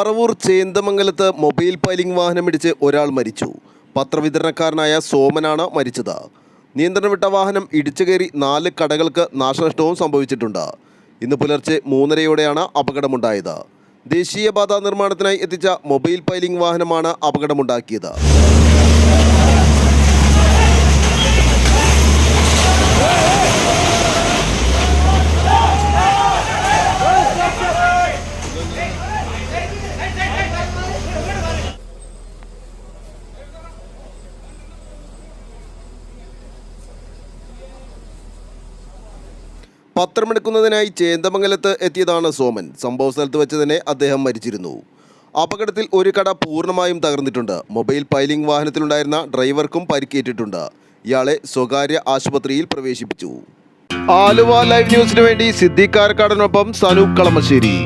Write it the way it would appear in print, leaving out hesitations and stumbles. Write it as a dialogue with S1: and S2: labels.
S1: Paravur ചേന്ദമംഗലത്ത് mobile filing വാഹനമിടിച്ച് ഒരാൾ മരിച്ചു. പത്രവിതരണക്കാരനായ സോമനാണ് മരിച്ചത്. നിയന്ത്രണം വിട്ട വാഹനം ഇടിച്ചു കയറി 4 കടകൾക്ക് നാശനഷ്ടവും സംഭവിച്ചിട്ടുണ്ട്. ഇന്ന് പുലർച്ചെ 3:30യോടെയാണ് അപകടമുണ്ടായത്. ദേശീയപാത നിർമ്മാണത്തിനായി എത്തിച്ച മൊബൈൽ ഫയലിംഗ് വാഹനമാണ് അപകടമുണ്ടാക്കിയത്. പത്രമെടുക്കുന്നതിനായി ചേന്ദമംഗലത്ത് എത്തിയതാണ് സോമൻ. സംഭവ സ്ഥലത്ത് വെച്ച് തന്നെ അദ്ദേഹം മരിച്ചിരുന്നു. അപകടത്തിൽ ഒരു കട പൂർണ്ണമായും തകർന്നിട്ടുണ്ട്. മൊബൈൽ ഫയലിംഗ് വാഹനത്തിലുണ്ടായിരുന്ന ഡ്രൈവർക്കും പരിക്കേറ്റിട്ടുണ്ട്. ഇയാളെ സ്വകാര്യ ആശുപത്രിയിൽ പ്രവേശിപ്പിച്ചു. ആലുവ ലൈവ് ന്യൂസിനു വേണ്ടി സിദ്ദീഖ് കാരക്കാടനൊപ്പം സനൂപ് കളമശ്ശേരി.